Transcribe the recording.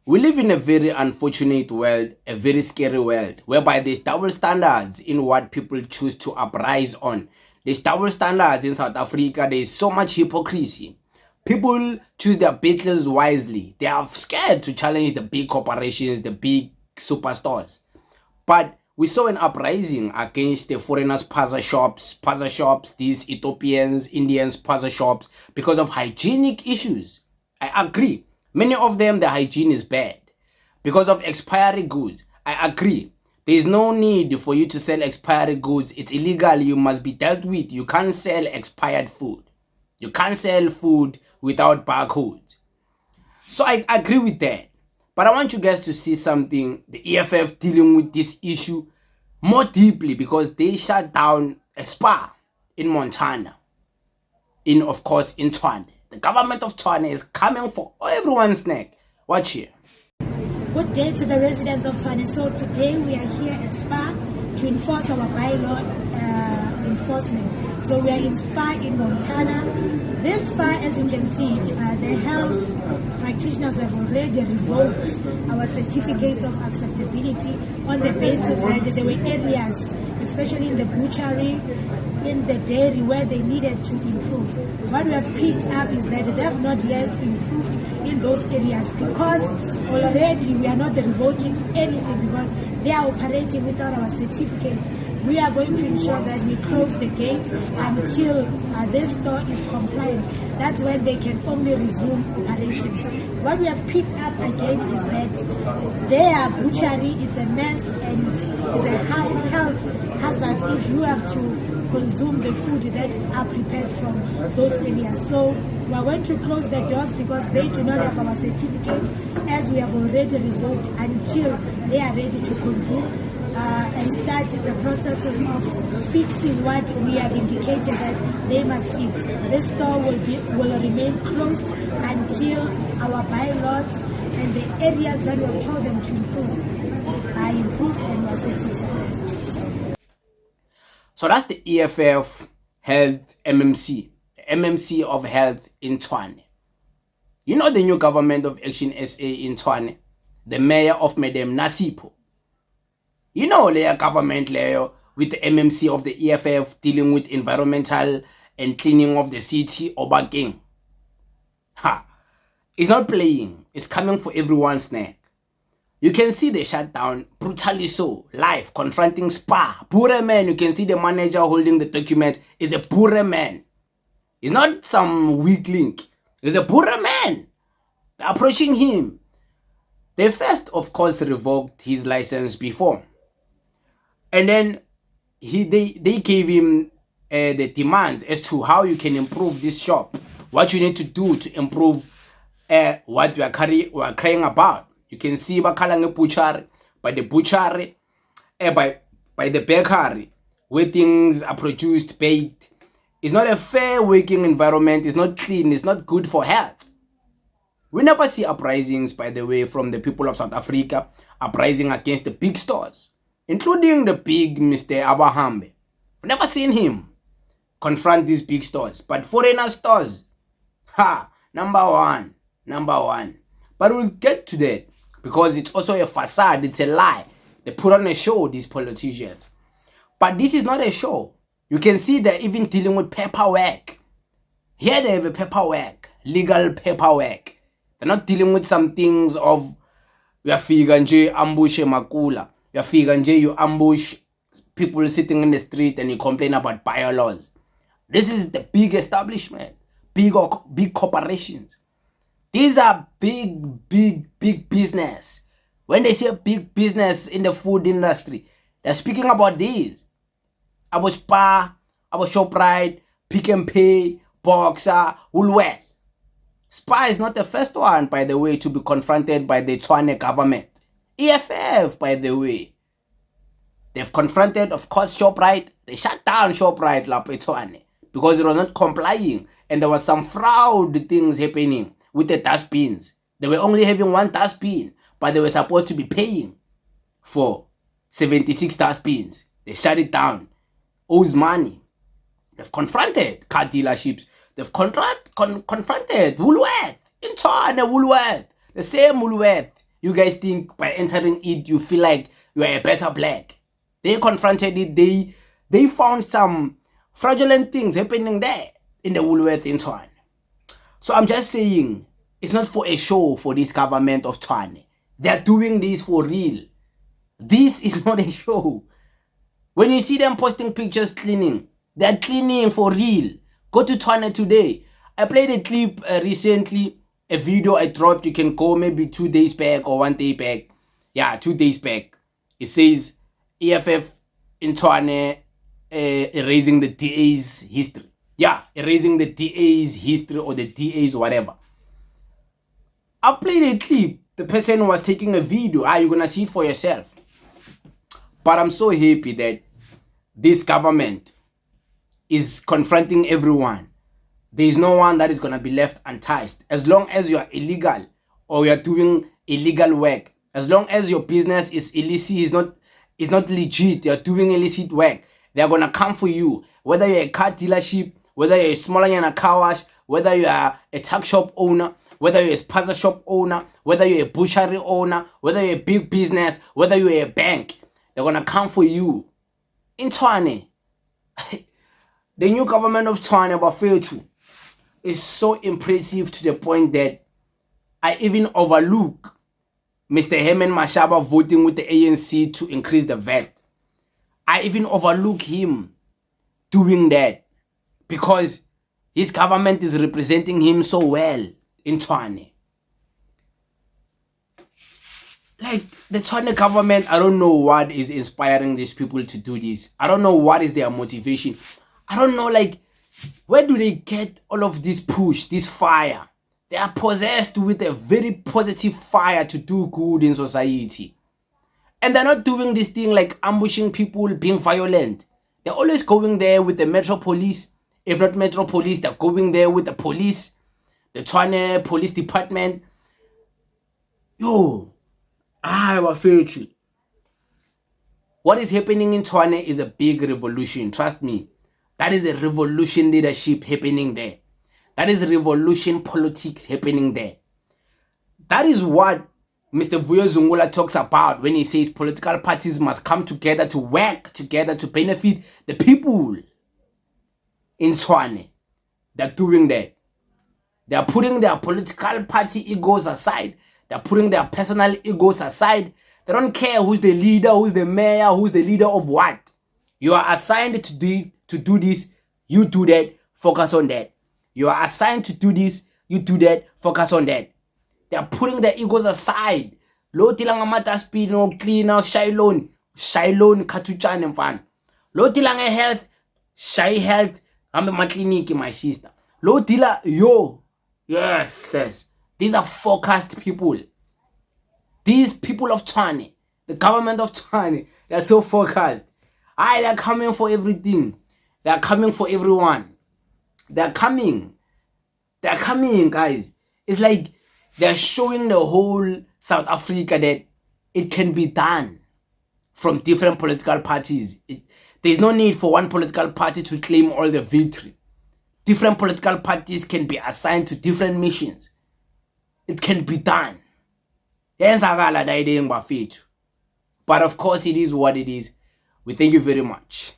We live in a very unfortunate world, a very scary world, whereby there's double standards in what people choose to uprise on. There's double standards in South Africa. There's so much hypocrisy. People choose their battles wisely. They are scared to challenge the big corporations, the big superstores. But we saw an uprising against the foreigners' puzzle shops, these Ethiopians, Indians' puzzle shops, because of hygienic issues. I agree. Many of them, the hygiene is bad. Because of expiry goods, I agree. There is no need for you to sell expiry goods. It's illegal. You must be dealt with. You can't sell expired food. You can't sell food without barcodes. So I agree with that. But I want you guys to see something, the EFF dealing with this issue more deeply, because they shut down a SPAR in Montana, of course, in Tshwane. The government of Tshwane is coming for everyone's neck. Watch here. Good day to the residents of Tshwane. So today we are here at SPAR to enforce our bylaw enforcement. So we are in SPAR in Montana. This SPAR, as you can see, the health practitioners have already revoked our certificate of acceptability on the basis that there were areas, especially in the butchery, in the dairy, where they needed to improve. What we have picked up is that they have not yet improved in those areas, because already we are not revoking anything because they are operating without our certificate. We are going to ensure that we close the gates until this store is compliant. That's when they can only resume operations. What we have picked up again is that their butchery is a mess and is a health hazard if you have to consume the food that are prepared from those areas. So we are going to close the doors because they do not have our certificate, as we have already revoked, until they are ready to consume and start the processes of fixing what we have indicated that they must fix. This store will remain closed until our bylaws and the areas that we have told them to improve are improved and are satisfied. So that's the EFF Health MMC, the MMC of Health in Tshwane. You know the new government of Action SA in Tshwane, the mayor of Madam Nasipo. You know their government layer with the MMC of the EFF dealing with environmental and cleaning of the city, Obageng. It's not playing. It's coming for everyone's neck. You can see the shutdown, brutally so, live, confronting SPAR. Poor man, you can see the manager holding the document is a poor man. He's not some weak link. He's a poor man. They're approaching him. They first, of course, revoked his license before. And then they gave him the demands as to how you can improve this shop, what you need to do to improve what we are crying about. You can see Bakalange butchery, by the butchery, by the bakery, where things are produced, baked. It's not a fair working environment. It's not clean. It's not good for health. We never see uprisings, by the way, from the people of South Africa, uprising against the big stores, including the big Mr. Abahambe. We've never seen him confront these big stores. But foreigner stores, number one. But we'll get to that, because it's also a facade. It's a lie. They put on a show, these politicians. But this is not a show. You can see they're even dealing with paperwork. Here they have a paperwork, legal paperwork. They're not dealing with some things of, uyafika nje ambush makula. Uyafika nje you ambush people sitting in the street and you complain about bylaws. This is the big establishment, big corporations. These are big business. When they say big business in the food industry, they're speaking about these. About SPAR, about ShopRite, Pick and Pay, Boxer, Woolworth. SPAR is not the first one, by the way, to be confronted by the Tshwane government. EFF, by the way. They've confronted, of course, ShopRite. They shut down ShopRite la Tshwane because it was not complying. And there was some fraud things happening with the dustbins. They were only having one dustbin, but they were supposed to be paying for 76 dustbins. They shut it down. Owes money. They've confronted car dealerships. They've confronted Woolworth in Tshwane, Woolworth. The same Woolworth You guys think by entering it, you feel like you are a better black. They confronted it. They found some fraudulent things happening there in the Woolworth in Tshwane. So I'm just saying, it's not for a show for this government of Tshwane. They're doing this for real. This is not a show. When you see them posting pictures cleaning, they're cleaning for real. Go to Tshwane today. I played a clip recently, a video I dropped. You can go maybe 2 days back or 1 day back. Yeah, 2 days back. It says EFF in Tshwane erasing the DA's history. Yeah, erasing the DA's history or the DA's whatever. I played a clip. The person was taking a video. You're gonna see it for yourself. But I'm so happy that this government is confronting everyone. There is no one that is gonna be left untouched. As long as you are illegal or you are doing illegal work, as long as your business is illicit, is not legit, you are doing illicit work, they are gonna come for you. Whether you're a car dealership, whether you're a smaller than a car wash, whether you are a tuck shop owner, whether you're a spaza shop owner, whether you're a butchery owner, whether you're a big business, whether you're a bank, they're gonna come for you. In Tshwane, the new government of Tshwane, Bafethu, is so impressive to the point that I even overlook Mr. Herman Mashaba voting with the ANC to increase the VAT. I even overlook him doing that because his government is representing him so well in Tshwane. Like, the Tshwane government, I don't know what is inspiring these people to do this. I don't know what is their motivation. I don't know, like, where do they get all of this push, this fire? They are possessed with a very positive fire to do good in society. And they're not doing this thing like ambushing people, being violent. They're always going there with the Metro Police. If not Metro Police, they're going there with the police, the Tshwane Police Department. Yo, I was feeling. What is happening in Tshwane is a big revolution. Trust me. That is a revolution leadership happening there. That is revolution politics happening there. That is what Mr. Vuyo Zungula talks about when he says political parties must come together to work together to benefit the people in Tshwane. They're doing that. They're putting their political party egos aside. They're putting their personal egos aside. They don't care who's the leader, who's the mayor, who's the leader of what. You are assigned to do this, you do that, focus on that. You are assigned to do this, you do that, focus on that. They are putting their egos aside. Lo tilang mata speed no cleaner, Shylon katuchane mfana. Lo tilang health, shy health, I'm a clinic, my sister. Lo tila yo. Yes. These are focused people. These people of Tshwane, the government of Tshwane, they're so focused. They're coming for everything. They're coming for everyone. They're coming, guys. It's like they're showing the whole South Africa that it can be done from different political parties. There's no need for one political party to claim all the victory. Different political parties can be assigned to different missions. It can be done. But of course, it is what it is. We thank you very much.